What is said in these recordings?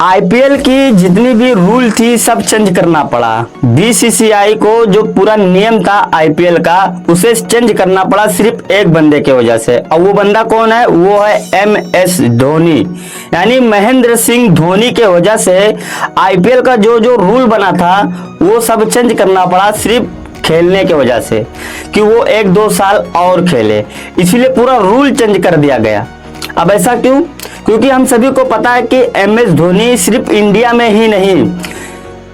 IPL की जितनी भी रूल थी सब चेंज करना पड़ा। बीसीसीआई को जो पूरा नियम था आईपीएल का उसे चेंज करना पड़ा सिर्फ एक बंदे की वजह से। और वो बंदा कौन है? वो है MS धोनी, यानी महेंद्र सिंह धोनी के वजह से आईपीएल का जो जो रूल बना था वो सब चेंज करना पड़ा सिर्फ खेलने के वजह से कि वो 1-2 साल और खेले, इसीलिए पूरा रूल चेंज कर दिया गया। अब ऐसा क्यों? क्योंकि हम सभी को पता है कि MS धोनी सिर्फ इंडिया में ही नहीं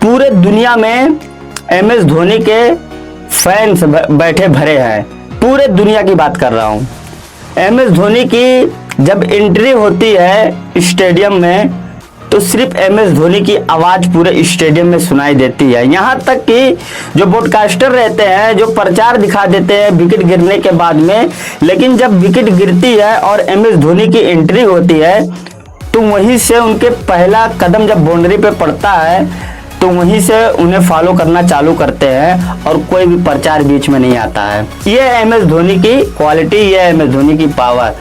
पूरे दुनिया में MS धोनी के फैंस बैठे भरे हैं। पूरे दुनिया की बात कर रहा हूं। MS धोनी की जब एंट्री होती है स्टेडियम में तो सिर्फ MS धोनी की आवाज पूरे स्टेडियम में सुनाई देती है। यहाँ तक कि जो ब्रॉडकास्टर रहते हैं जो प्रचार दिखा देते हैं विकेट गिरने के बाद में, लेकिन जब विकेट गिरती है और MS धोनी की एंट्री होती है तो वहीं से उनके पहला कदम जब बाउंड्री पे पड़ता है तो वहीं से उन्हें फॉलो करना चालू करते हैं और कोई भी प्रचार बीच में नहीं आता है। ये MS धोनी की क्वालिटी, ये MS धोनी की पावर।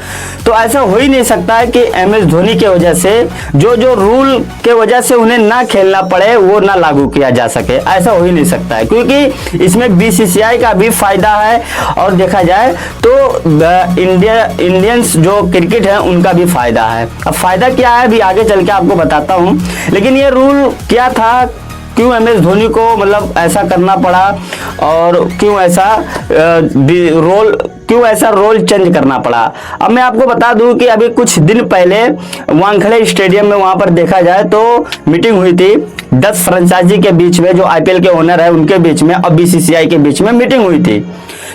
तो ऐसा हो ही नहीं सकता है कि MS धोनी के वजह से जो जो रूल के वजह से उन्हें ना खेलना पड़े वो ना लागू किया जा सके, ऐसा हो ही नहीं सकता है। क्योंकि इसमें बीसीसीआई का भी फायदा है और देखा जाए तो इंडियंस जो क्रिकेट है उनका भी फायदा है। अब फायदा क्या है अभी आगे चल के आपको बताता हूँ, लेकिन ये रूल क्या था, क्यों MS धोनी को मतलब ऐसा करना पड़ा और क्यों ऐसा रोल चेंज करना पड़ा। अब मैं आपको बता दूं कि अभी कुछ दिन पहले वानखेड़े स्टेडियम में वहां पर देखा जाए तो मीटिंग हुई थी 10 फ्रेंचाइजी के बीच में, जो आईपीएल के ओनर है उनके बीच में और बीसीसीआई के बीच में मीटिंग हुई थी।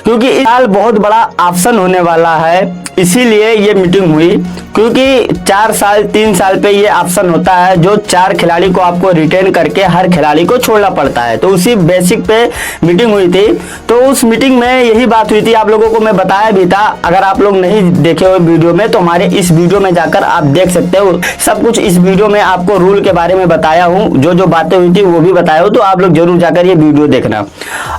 क्योंकि इस साल बहुत बड़ा ऑप्शन होने वाला है इसीलिए ये मीटिंग हुई। क्योंकि 3 साल पे ये ऑप्शन होता है जो 4 खिलाड़ी को आपको रिटेन करके हर खिलाड़ी को छोड़ना पड़ता है, तो उसी बेसिक पे मीटिंग हुई थी। तो उस मीटिंग में यही बात हुई थी, आप लोगों को मैं बताया भी था। अगर आप लोग नहीं देखे हुए वीडियो में तो हमारे इस वीडियो में जाकर आप देख सकते हो। सब कुछ इस वीडियो में आपको रूल के बारे में बताया हूँ, जो जो बातें हुई थी वो भी बताया हूँ, तो आप लोग जरूर जाकर ये वीडियो देखना।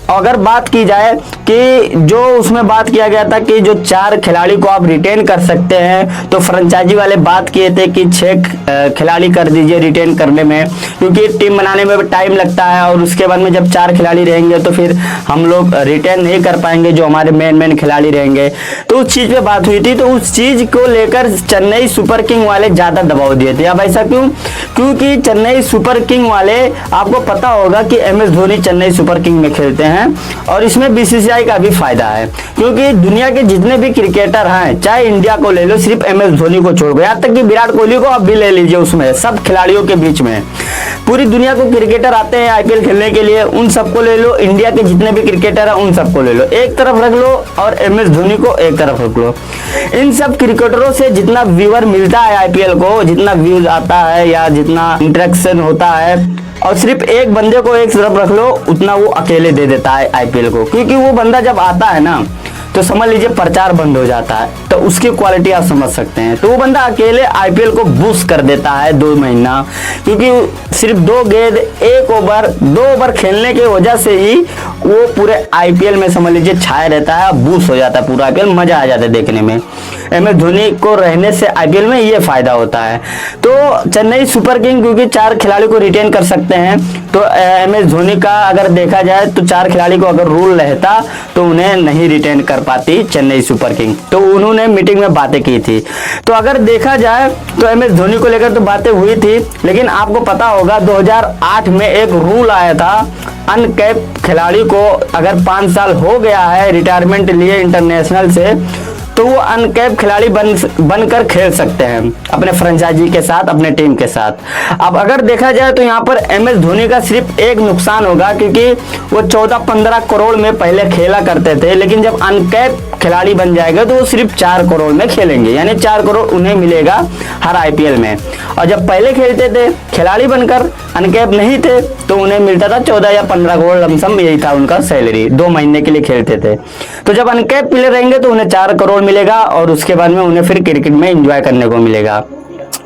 अगर बात की जाए कि जो उसमें बात किया गया था कि जो 4 खिलाड़ी को आप रिटेन कर सकते हैं, तो फ्रेंचाइजी वाले बात किए थे कि 6 खिलाड़ी कर दीजिए रिटेन करने में, क्योंकि टीम बनाने में टाइम लगता है और उसके बाद में जब 4 खिलाड़ी रहेंगे तो फिर हम लोग रिटेन नहीं कर पाएंगे जो हमारे मेन खिलाड़ी रहेंगे। तो उस चीज पे बात हुई थी, तो उस चीज को लेकर चेन्नई सुपर किंग वाले ज्यादा दबाव दिए थे। अब ऐसा क्यों? क्योंकि चेन्नई सुपर किंग वाले, आपको पता होगा कि MS Dhoni Chennai super king में खेलते हैं और इसमें बीसीसीआई का भी फायदा है। क्योंकि दुनिया के जितने भी क्रिकेटर हैं, चाहे इंडिया को ले लो, सिर्फ MS धोनी को छोड़, यहाँ तक कि विराट कोहली को आप भी ले लीजिए, उसमें सब खिलाड़ियों के बीच में पूरी दुनिया को क्रिकेटर आते हैं आईपीएल खेलने के लिए, उन सबको ले लो। इंडिया के जितने भी क्रिकेटर हैं उन सबको ले लो, एक तरफ रख लो और MS धोनी को एक तरफ रख लो। इन सब क्रिकेटरों से जितना व्यूअर मिलता है आईपीएल को, जितना व्यूज आता है या जितना इंटरेक्शन होता है, और सिर्फ एक बंदे को एक तरफ रख लो, उतना वो अकेले दे देता है आईपीएल को। क्योंकि वो बंदा जब आता है ना तो समझ लीजिए प्रचार बंद हो जाता है, तो उसकी क्वालिटी आप समझ सकते हैं। तो वो बंदा अकेले आईपीएल को बूस्ट कर देता है 2 महीना, क्योंकि सिर्फ 2 गेंद 2 ओवर खेलने की वजह से ही वो पूरे आईपीएल में समझ लीजिए छाया रहता है, बूस्ट हो जाता है पूरा आईपीएल, मजा आ जाता है देखने में। MS धोनी को रहने से आईपीएल में ये फायदा होता है। तो चेन्नई सुपर किंग क्योंकि 4 खिलाड़ी को रिटेन कर सकते हैं, तो MS धोनी का अगर देखा जाए तो 4 खिलाड़ी को अगर रूल रहता तो उन्हें नहीं रिटेन कर पाती चेन्नई सुपर किंग। तो उन्होंने मीटिंग में बातें की थी। तो अगर देखा जाए तो MS धोनी को लेकर तो बातें हुई थी, लेकिन आपको पता होगा 2008 में एक रूल आया था, अनकैप खिलाड़ी को अगर 5 साल हो गया है रिटायरमेंट लिए इंटरनेशनल से, तो वो अनकैप खिलाड़ी बनकर खेल सकते हैं अपने फ्रेंचाइजी के साथ, अपने टीम के साथ। अब अगर देखा जाए तो यहाँ पर MS धोनी का सिर्फ एक नुकसान होगा, क्योंकि वो 14-15 करोड़ में पहले खेला करते थे, लेकिन जब अनकैप खिलाड़ी बन जाएगा तो वो सिर्फ 4 करोड़ में खेलेंगे, यानी 4 करोड़ उन्हें मिलेगा हर आईपीएल में। और जब पहले खेलते थे खिलाड़ी बनकर, अनकैप नहीं थे, तो उन्हें मिलता था 14 या 15 करोड़ लमसम, यही था उनका सैलरी, 2 महीने के लिए खेलते थे। तो जब अनकैप प्लेयर रहेंगे तो उन्हें 4 करोड़ मिलेगा और उसके बाद में उन्हें फिर क्रिकेट में एंजॉय करने को मिलेगा।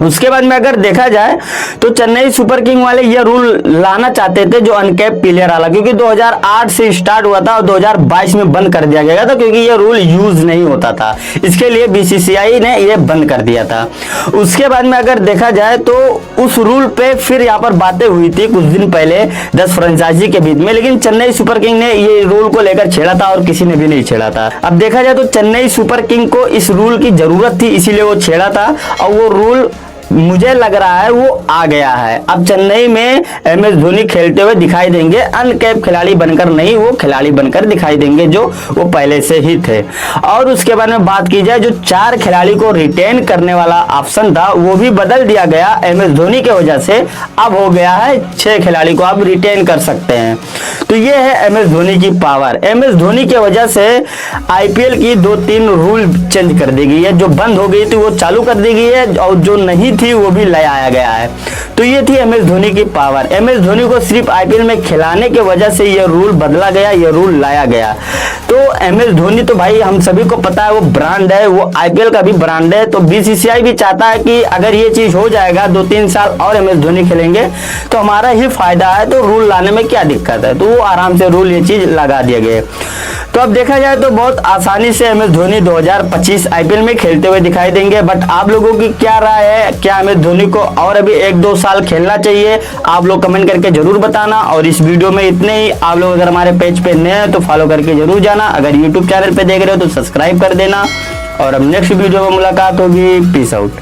उसके बाद में अगर देखा जाए तो चेन्नई सुपर किंग वाले ये रूल लाना चाहते थे जो अनकैप प्लेयर वाला, क्योंकि 2008 से स्टार्ट हुआ था और 2022 में बंद कर दिया गया था, क्योंकि ये रूल यूज नहीं होता था, इसके लिए बीसीसीआई ने ये बंद कर दिया था। उसके बाद में अगर देखा जाए तो उस रूल पे फिर यहाँ पर बातें हुई थी कुछ दिन पहले 10 फ्रेंचाइजी के बीच में, लेकिन चेन्नई सुपर किंग ने ये रूल को लेकर छेड़ा था और किसी ने भी नहीं छेड़ा था। अब देखा जाए तो चेन्नई सुपर किंग को इस रूल की जरूरत थी, इसीलिए वो छेड़ा था और वो रूल मुझे लग रहा है वो आ गया है। अब चेन्नई में एमएस धोनी खेलते हुए दिखाई देंगे, अनकैप खिलाड़ी बनकर नहीं, वो खिलाड़ी बनकर दिखाई देंगे जो वो पहले से ही थे। और उसके बारे में बात की जाए, जो 4 खिलाड़ी को रिटेन करने वाला ऑप्शन था वो भी बदल दिया गया एमएस धोनी की वजह से, अब हो गया है 6 खिलाड़ी को आप रिटेन कर सकते हैं। तो ये है एमएस धोनी की पावर। एमएस धोनी की वजह से आईपीएल की 2-3 रूल चेंज कर दी गई है, जो बंद हो गई थी वो चालू कर दी गई है और जो नहीं थी वो भी ले आया गया है। तो ये थी एमएस धोनी की पावर। एमएस धोनी को सिर्फ आईपीएल में खिलाने की वजह से ये रूल बदला गया, ये रूल लाया गया। तो एमएस धोनी तो भाई हम सभी को पता है वो ब्रांड है, वो आईपीएल का भी ब्रांड है। तो बीसीसीआई भी चाहता है कि अगर ये चीज हो जाएगा 2-3 साल और एमएस धोनी खेलेंगे तो हमारा ही फायदा है, तो रूल लाने में क्या दिक्कत है। तो वो आराम से रूल ये चीज लगा दिया गया। तो अब देखा जाए तो बहुत आसानी से एमएस धोनी 2025 आईपीएल में खेलते हुए दिखाई देंगे। बट आप लोगों की क्या राय है, क्या एमएस धोनी को और अभी 1-2 साल खेलना चाहिए? आप लोग कमेंट करके जरूर बताना। और इस वीडियो में इतने ही। आप लोग अगर हमारे पेज पे नए हैं तो फॉलो करके जरूर जाना, अगर यूट्यूब चैनल पे देख रहे हो तो सब्सक्राइब कर देना। और अब नेक्स्ट वीडियो में मुलाकात होगी। Peace out.